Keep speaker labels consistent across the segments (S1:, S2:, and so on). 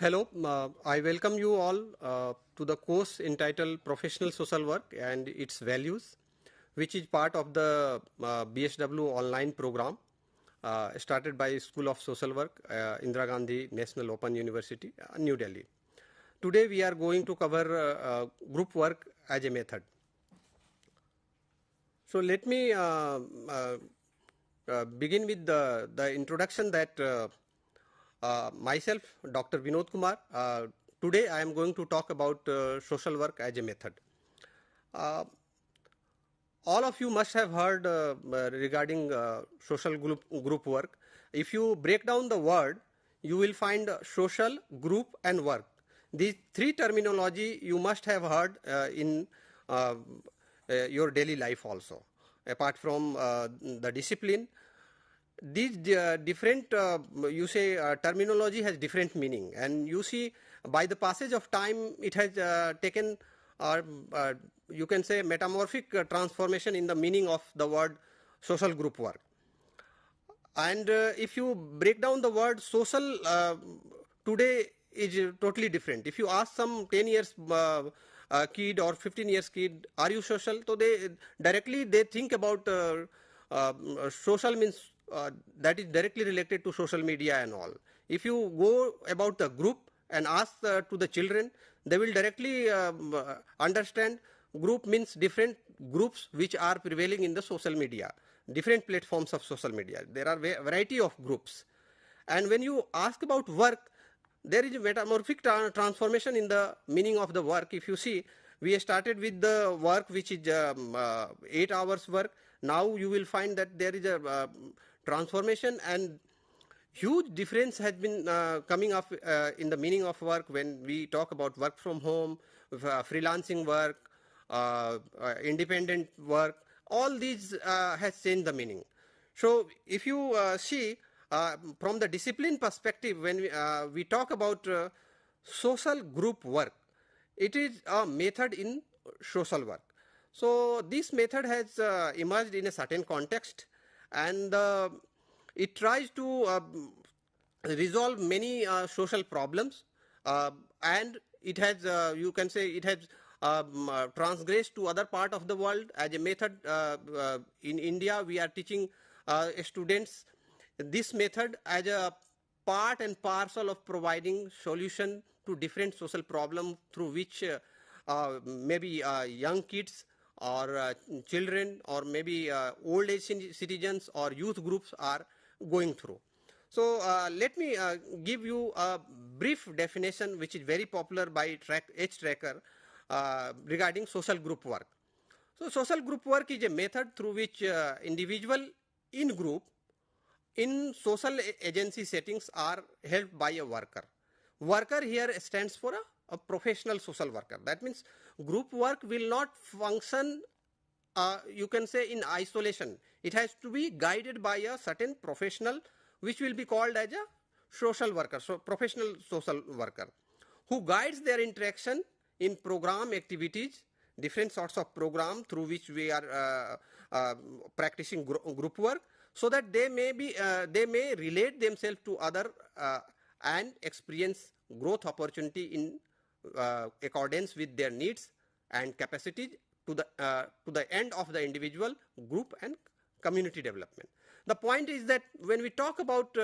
S1: Hello, I welcome you all to the course entitled Professional Social Work and its Values, which is part of the BSW online program started by School of Social Work, Indira Gandhi National Open University, New Delhi. Today we are going to cover group work as a method. So let me begin with the introduction that myself, Dr. Binod Kumar. Today I am going to talk about social work as a method. All of you must have heard regarding social group work. If you break down the word, you will find social, group and work. These three terminology you must have heard in your daily life also. Apart from the discipline, these different terminology has different meaning, and you see by the passage of time it has taken you can say metamorphic transformation in the meaning of the word social group work. And if you break down the word social today is totally different. If you ask some 10 years kid or 15 years kid, are you social? So they directly think about social means that is directly related to social media and all. If you go about the group and ask to the children, they will directly understand group means different groups which are prevailing in the social media, different platforms of social media. There are variety of groups. And when you ask about work, there is a metamorphic transformation in the meaning of the work. If you see, we started with the work which is 8 hours work. Now you will find that there is a transformation, and huge difference has been coming up in the meaning of work when we talk about work from home, freelancing work, independent work. All these has changed the meaning. So if you see from the discipline perspective, when we talk about social group work, it is a method in social work. So this method has emerged in a certain context, and it tries to resolve many social problems, and it has you can say it has transgressed to other part of the world as a method. In India we are teaching students this method as a part and parcel of providing solution to different social problems through which maybe young kids or children or maybe old age citizens or youth groups are going through. So let me give you a brief definition which is very popular by Tracker regarding social group work. So social group work is a method through which individual in group in social agency settings are helped by a worker. Worker here stands for a professional social worker. That means group work will not function you can say in isolation. It has to be guided by a certain professional which will be called as a social worker, so professional social worker, who guides their interaction in program activities, different sorts of program through which we are practicing group work, so that they may relate themselves to other and experience growth opportunity in accordance with their needs and capacities to the end of the individual, group and community development. The point is that when we talk about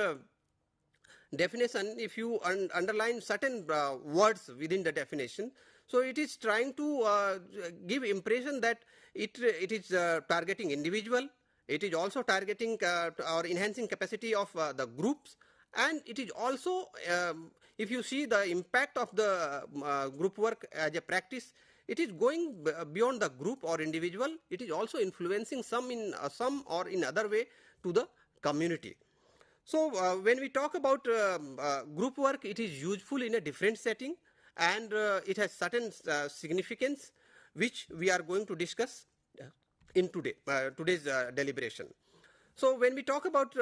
S1: definition, if you underline certain words within the definition, so it is trying to give impression that it is targeting individual, it is also targeting or enhancing capacity of the groups, and it is also if you see the impact of the group work as a practice, it is going beyond the group or individual. It is also influencing some or in other way to the community. So when we talk about group work, it is useful in a different setting, and it has certain significance which we are going to discuss in today's deliberation. So when we talk about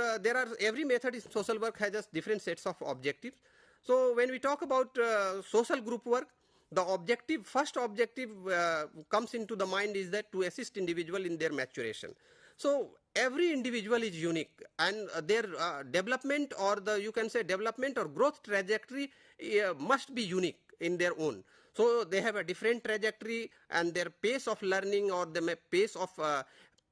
S1: every method in social work has just different sets of objectives. So when we talk about social group work, the first objective comes into the mind is that to assist individual in their maturation. So every individual is unique, and their development, or you can say development or growth trajectory must be unique in their own. So they have a different trajectory, and their pace of learning or the pace of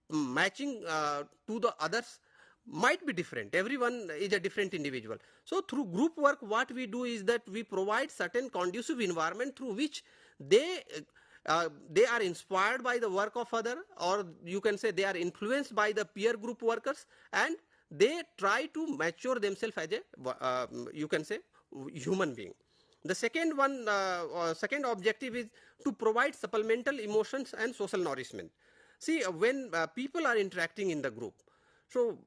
S1: matching to the others might be different. Everyone is a different individual. So through group work, what we do is that we provide certain conducive environment through which they are inspired by the work of other, or you can say they are influenced by the peer group workers, and they try to mature themselves as a you can say human being. The second one, second objective is to provide supplemental emotions and social nourishment. See, when people are interacting in the group, so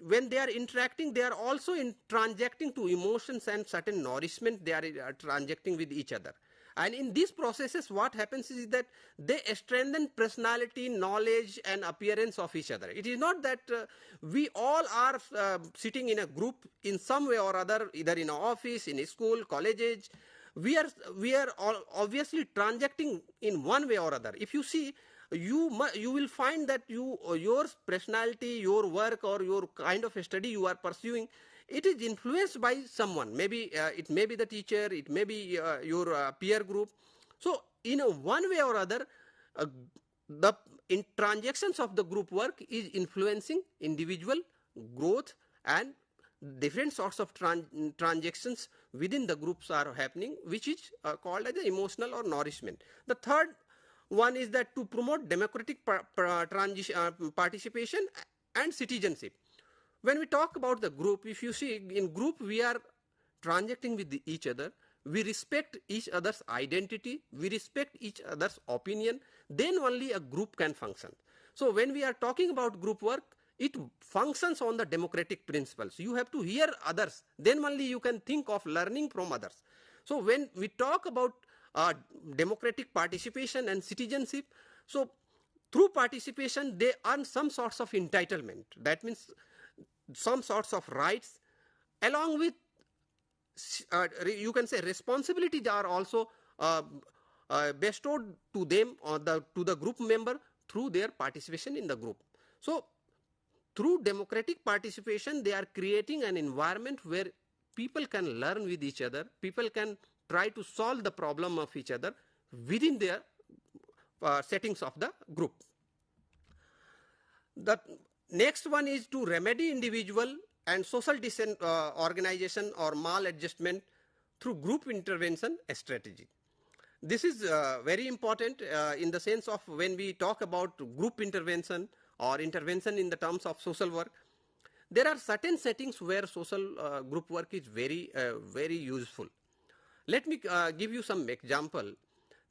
S1: when they are interacting, they are also transacting to emotions and certain nourishment they are transacting with each other. And in these processes, what happens is that they strengthen personality, knowledge, and appearance of each other. It is not that we all are sitting in a group in some way or other, either in an office, in a school, college age. We are all obviously transacting in one way or other. If you see, you will find that your personality, your work, or your kind of study you are pursuing, it is influenced by someone. Maybe it may be the teacher, it may be your peer group. So in one way or other, the transactions of the group work is influencing individual growth, and different sorts of transactions within the groups are happening, which is called as the emotional or nourishment. The third one is that to promote democratic participation and citizenship. When we talk about the group, if you see, in group we are transacting with each other, we respect each other's identity, we respect each other's opinion, then only a group can function. So when we are talking about group work, it functions on the democratic principles. You have to hear others, then only you can think of learning from others. So when we talk about democratic participation and citizenship, so through participation they earn some sorts of entitlement. That means some sorts of rights, along with you can say responsibilities are also bestowed to them, or to the group member, through their participation in the group. So through democratic participation, they are creating an environment where people can learn with each other, people can try to solve the problem of each other within their settings of the group. The next one is to remedy individual and social disorganization or maladjustment through group intervention strategy. This is very important in the sense of when we talk about group intervention or intervention in the terms of social work. There are certain settings where social group work is very useful. Let me give you some example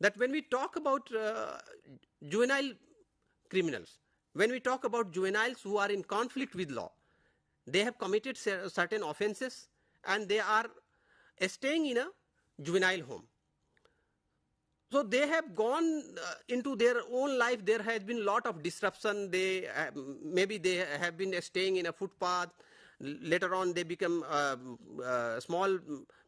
S1: that when we talk about juvenile criminals, when we talk about juveniles who are in conflict with law, they have committed certain offenses and they are staying in a juvenile home. So they have gone into their own life. There has been a lot of disruption. Maybe they have been staying in a footpath. Later on, they become small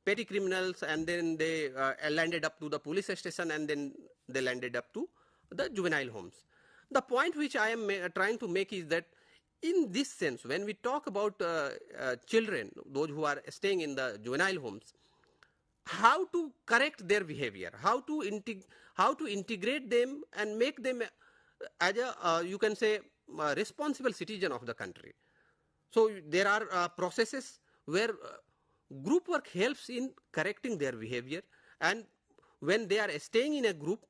S1: petty criminals, and then they landed up to the police station, and then they landed up to the juvenile homes. The point which I am trying to make is that in this sense, when we talk about children, those who are staying in the juvenile homes, how to correct their behavior, how to integrate them and make them as a you can say responsible citizen of the country. So there are processes where group work helps in correcting their behavior, and when they are staying in a group,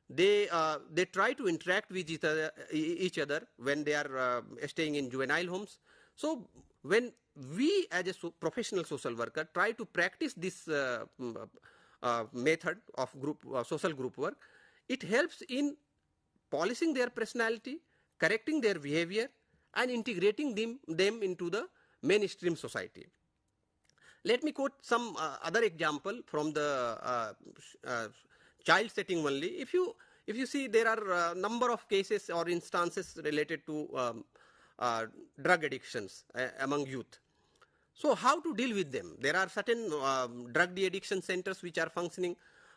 S1: they try to interact with each other when they are staying in juvenile homes. So when we as a professional social worker try to practice this method of social group work, it helps in polishing their personality, correcting their behavior, and integrating them into the mainstream society. Let me quote some other example from the child setting only. If you see, there are a number of cases or instances related to drug addictions among youth. So how to deal with them? There are certain drug de-addiction centers which are functional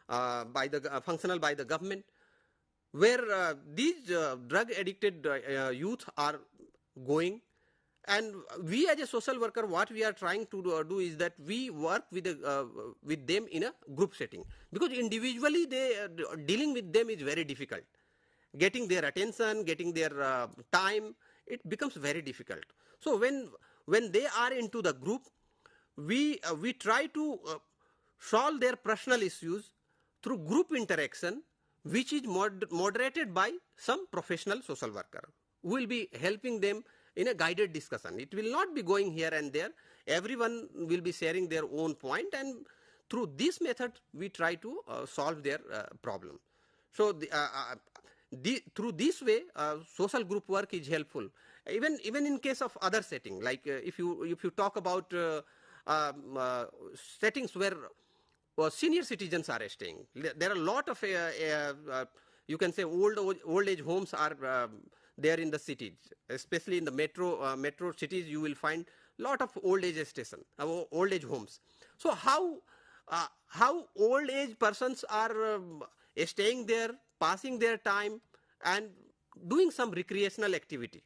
S1: by the government, where these drug addicted youth are going. And we as a social worker, what we are trying to do is that we work with them in a group setting, because individually dealing with them is very difficult. Getting their attention, getting their time, it becomes very difficult. So when they are into the group, we try to solve their personal issues through group interaction, which is moderated by some professional social worker who will be helping them in a guided discussion. It will not be going here and there. Everyone will be sharing their own point, and through this method we try to solve their problem. So through this way, social group work is helpful. Even in case of other setting, like if you talk about settings where senior citizens are staying, there are a lot of you can say old age homes are there in the cities, especially in the metro cities. You will find lot of old age old age homes. So how old age persons are staying there, passing their time and doing some recreational activity.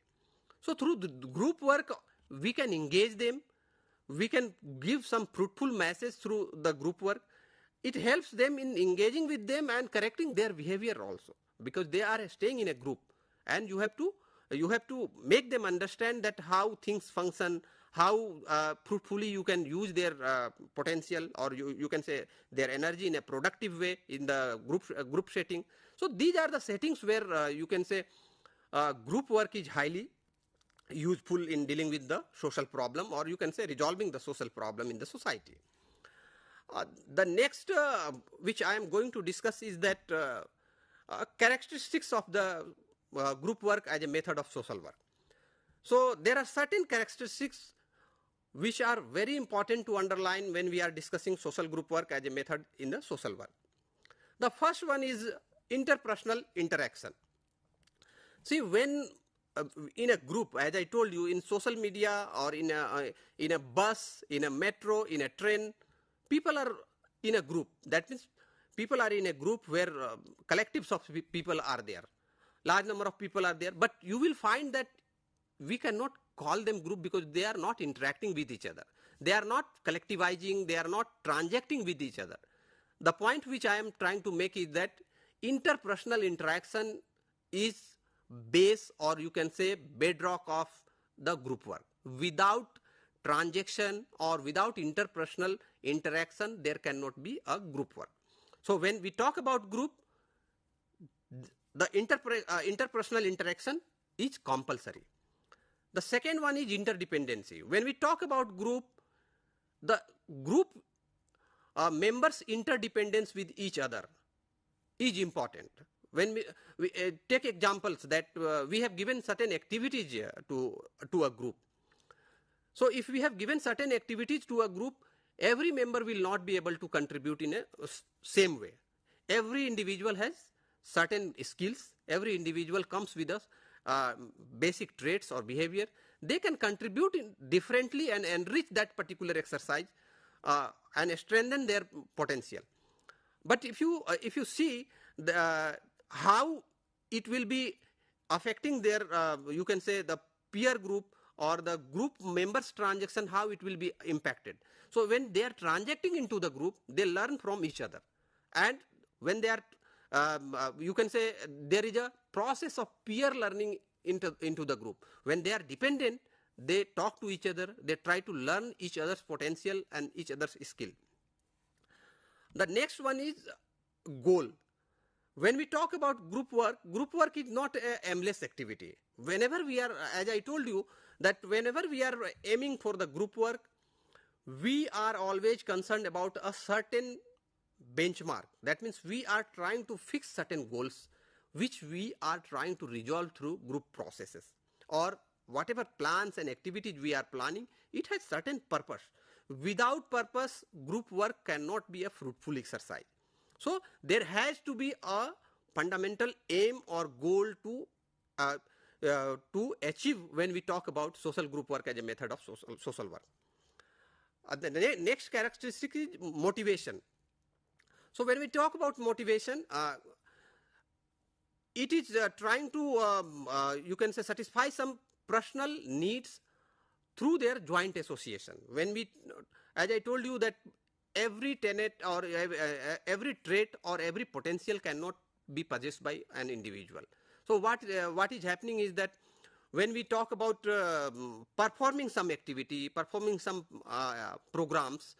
S1: So through the group work, we can engage them, we can give some fruitful message through the group work. It helps them in engaging with them and correcting their behavior also, because they are staying in a group, and you have to make them understand that how things function, how fruitfully you can use their potential, or you can say their energy in a productive way in the group setting. So these are the settings where you can say group work is highly useful in dealing with the social problem, or you can say resolving the social problem in the society. The next which I am going to discuss is that characteristics of the group work as a method of social work. So there are certain characteristics which are very important to underline when we are discussing social group work as a method in the social work. The first one is interpersonal interaction. See, when in a group, as I told you, in social media or in a bus, in a metro, in a train, people are in a group. That means people are in a group where collectives of people are there. Large number of people are there, but you will find that we cannot call them group because they are not interacting with each other. They are not collectivizing, they are not transacting with each other. The point which I am trying to make is that interpersonal interaction is base, or you can say bedrock of the group work. Without transaction or without interpersonal interaction, there cannot be a group work. So when we talk about group, the interpersonal interaction is compulsory. The second one is interdependency. When we talk about group, the group members' interdependence with each other is important. When we take examples that we have given certain activities to a group. So if we have given certain activities to a group, every member will not be able to contribute in a same way. Every individual has certain skills. Every individual comes with us basic traits or behavior. They can contribute differently and enrich that particular exercise and strengthen their potential. But if you see how it will be affecting their you can say the peer group or the group members transaction, how it will be impacted. So when they are transacting into the group, they learn from each other, and when they are you can say there is a process of peer learning into the group. When they are dependent, they talk to each other, they try to learn each other's potential and each other's skill. The next one is goal. When we talk about group work is not an aimless activity. Whenever we are, as I told you, that whenever we are aiming for the group work, we are always concerned about a certain benchmark. That means we are trying to fix certain goals which we are trying to resolve through group processes, or whatever plans and activities we are planning, it has certain purpose. Without purpose, group work cannot be a fruitful exercise. So there has to be a fundamental aim or goal to achieve when we talk about social group work as a method of social work. The next characteristic is motivation. So when we talk about motivation, it is trying to you can say satisfy some personal needs through their joint association. When we, as I told you that every tenet or every trait or every potential cannot be possessed by an individual. So what is happening is that when we talk about performing some activity, performing some programs,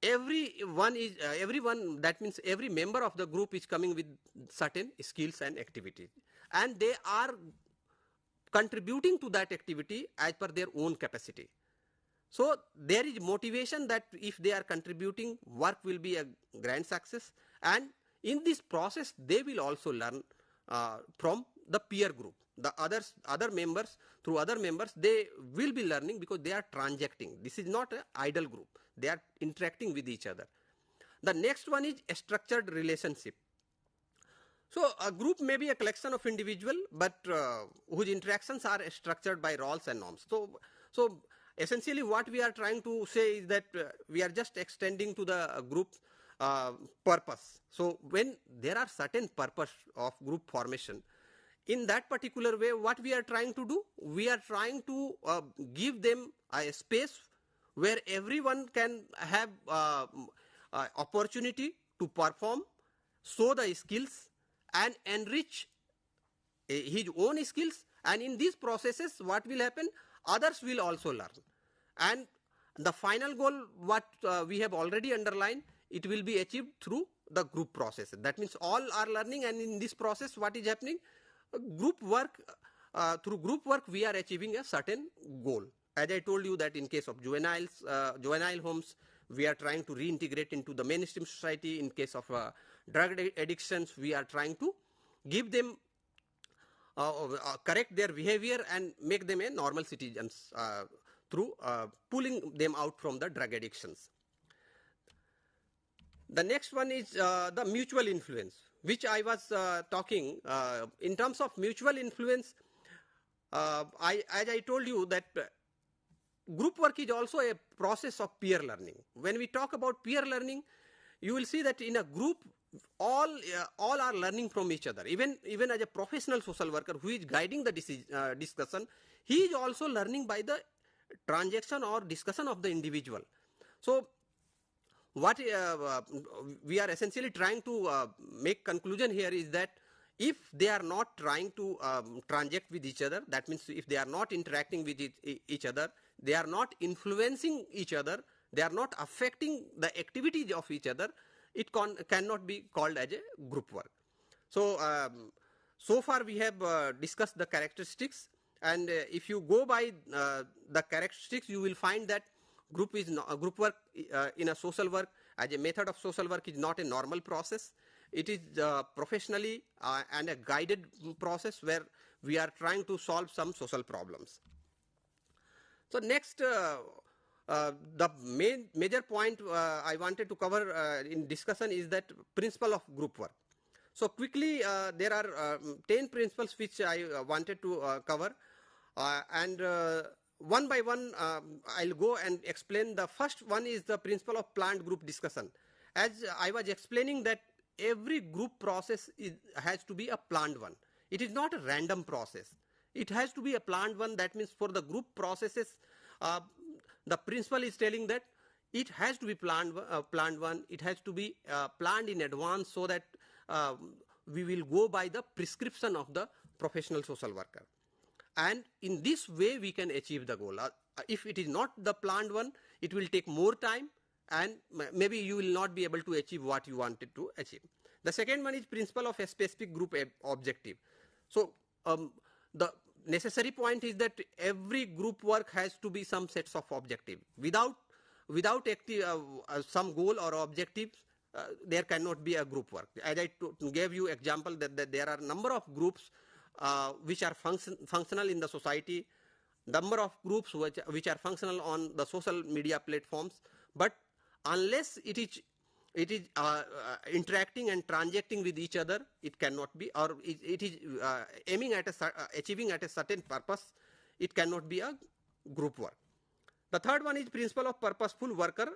S1: everyone, that means every member of the group is coming with certain skills and activities, and they are contributing to that activity as per their own capacity. So there is motivation that if they are contributing, work will be a grand success, and in this process they will also learn from the peer group. The other members, through other members, they will be learning because they are transacting. This is not an idle group. They are interacting with each other. The next one is a structured relationship. So a group may be a collection of individuals, but whose interactions are structured by roles and norms. So essentially what we are trying to say is that we are just extending to the group purpose. So when there are certain purpose of group formation, in that particular way, what we are trying to do, we are trying to give them a space where everyone can have opportunity to perform, show the skills and enrich his own skills, and in these processes what will happen, others will also learn. And the final goal, what we have already underlined, it will be achieved through the group process. That means all are learning, and in this process what is happening, group work, through group work we are achieving a certain goal. As I told you that in case of juvenile homes, we are trying to reintegrate into the mainstream society. In case of drug addictions, we are trying to give them, correct their behavior and make them a normal citizens through pulling them out from the drug addictions. The next one is the mutual influence, which I was talking. In terms of mutual influence, as I told you that group work is also a process of peer learning. When we talk about peer learning, you will see that in a group, all are learning from each other. Even as a professional social worker who is guiding the discussion, he is also learning by the transaction or discussion of the individual. So what we are essentially trying to make conclusion here is that if they are not trying to transact with each other, that means if they are not interacting with each other, they are not influencing each other, they are not affecting the activities of each other, it cannot be called as a group work. So so far we have discussed the characteristics, and if you go by the characteristics, you will find that group work in a social work as a method of social work is not a normal process. It is professionally and a guided process where we are trying to solve some social problems. So next, the major point I wanted to cover in discussion is that principle of group work. So quickly, there are 10 principles which I wanted to cover, and one by one I'll go and explain. The first one is the principle of planned group discussion. As I was explaining that every group process has to be a planned one. It is not a random process. It has to be a planned one. That means for the group processes, the principle is telling that it has to be planned one. It has to be planned in advance so that we will go by the prescription of the professional social worker. And in this way we can achieve the goal. If it is not the planned one, it will take more time and maybe you will not be able to achieve what you wanted to achieve. The second one is principle of a specific group objective. So the necessary point is that every group work has to be some sets of objective. Without some goal or objectives, there cannot be a group work. As I gave you example that there are number of groups which are functional in the society, number of groups which are functional on the social media platforms, but unless it is interacting and transacting with each other, it cannot be, or it is aiming at achieving at a certain purpose, it cannot be a group work. The third one is principle of purposeful worker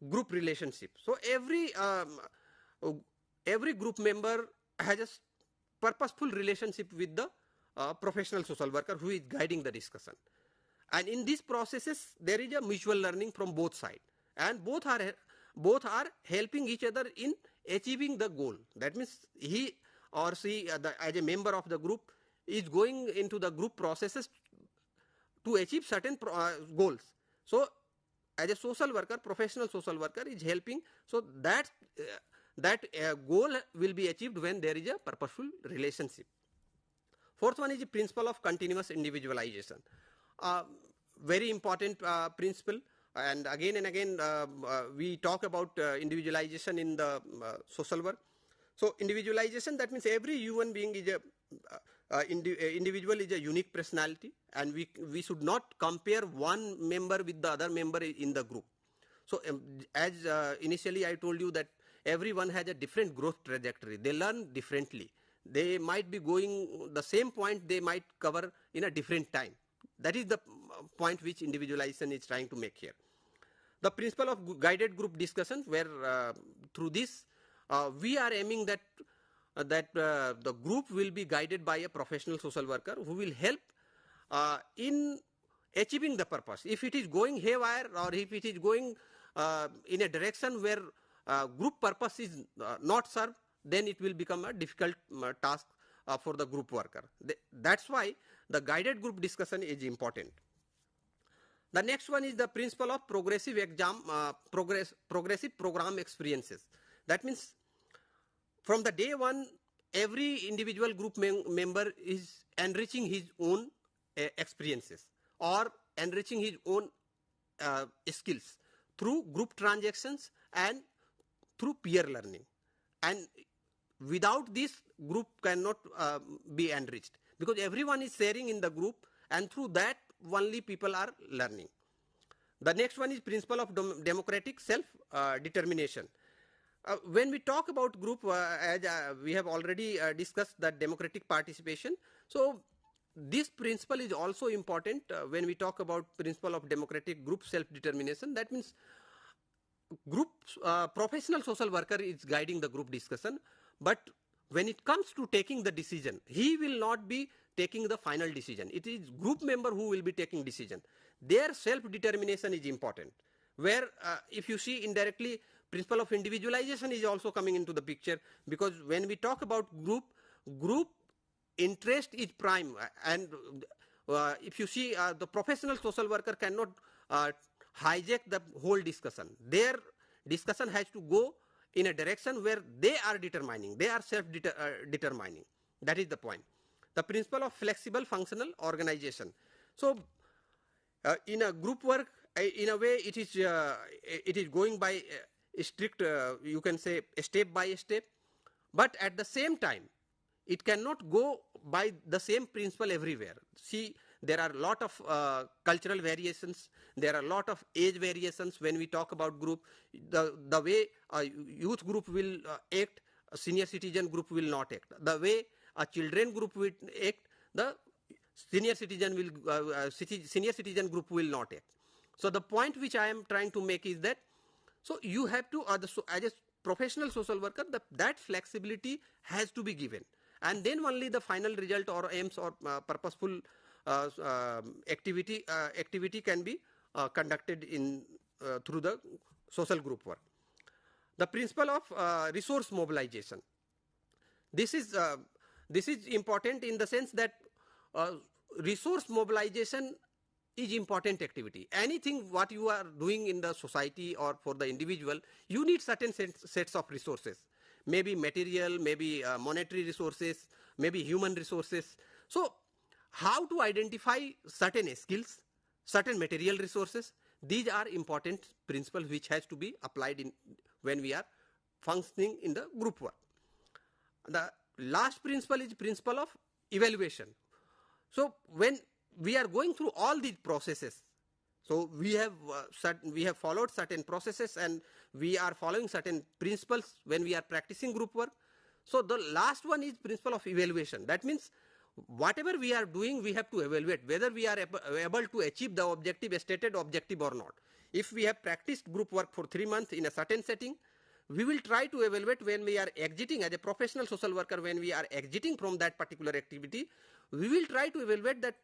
S1: group relationship. So every group member has a purposeful relationship with the professional social worker who is guiding the discussion. And in these processes, there is a mutual learning from both sides, and both are helping each other in achieving the goal. That means he or she, as a member of the group, is going into the group processes to achieve certain goals. So, as a social worker, professional social worker is helping, so that goal will be achieved when there is a purposeful relationship. Fourth one is the principle of continuous individualization. Very important principle, and again we talk about individualization in the social work. So individualization, that means every human being is individual is a unique personality, and we should not compare one member with the other member in the group. So as initially I told you that everyone has a different growth trajectory. They learn differently. They might be going the same point, they might cover in a different time. That is the point which individualization is trying to make here. The principle of guided group discussion, where through this we are aiming that the group will be guided by a professional social worker who will help in achieving the purpose. If it is going haywire, or if it is going in a direction where group purpose is not served, then it will become a difficult task for the group worker. That's why the guided group discussion is important. The next one is the principle of progressive program experiences. That means from the day one, every individual group member is enriching his own experiences or enriching his own skills through group transactions and through peer learning. And without this, group cannot be enriched, because everyone is sharing in the group, and through that only people are learning. The next one is principle of democratic self-determination. When we talk about group, as we have already discussed that democratic participation, so this principle is also important when we talk about principle of democratic group self-determination. That means group professional social worker is guiding the group discussion, but when it comes to taking the decision, he will not be taking the final decision. It is group member who will be taking decision. Their self-determination is important, where if you see indirectly, principle of individualization is also coming into the picture, because when we talk about group interest is prime, and if you see the professional social worker cannot hijack the whole discussion. Their discussion has to go in a direction where they are determining, they are self-determining. That is the point. The principle of flexible functional organization. So in a group work, in a way it is going by strict, you can say step by step, but at the same time it cannot go by the same principle everywhere. See, there are a lot of cultural variations, there are a lot of age variations when we talk about group. The way a youth group will act, a senior citizen group will not act. The way a children group will act, the senior citizen group will not act. So the point which I am trying to make is that, so you have to, as a professional social worker, that flexibility has to be given, and then only the final result or aims or purposeful activity can be conducted in through the social group work. The principle of resource mobilization. This is important in the sense that resource mobilization is important activity. Anything what you are doing in the society or for the individual, you need certain sets of resources. Maybe material, maybe monetary resources, maybe human resources. So how to identify certain skills, certain material resources, these are important principles which has to be applied in when we are functioning in the group work. The last principle is principle of evaluation. So when we are going through all these processes, so we have followed certain processes and we are following certain principles when we are practicing group work. So the last one is principle of evaluation. That means whatever we are doing, we have to evaluate whether we are able to achieve the objective, stated objective or not. If we have practiced group work for 3 months in a certain setting, we will try to evaluate when we are exiting as a professional social worker, when we are exiting from that particular activity, we will try to evaluate that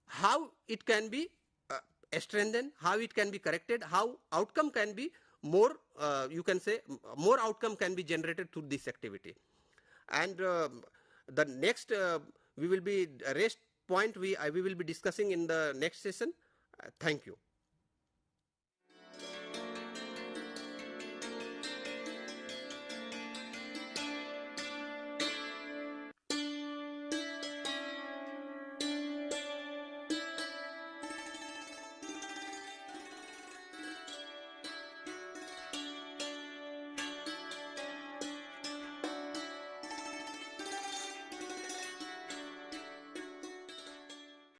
S1: how it can be strengthened, how it can be corrected, how outcome can be more, you can say, more outcome can be generated through this activity. And the next, we will be rest point we will be discussing in the next session. Thank you.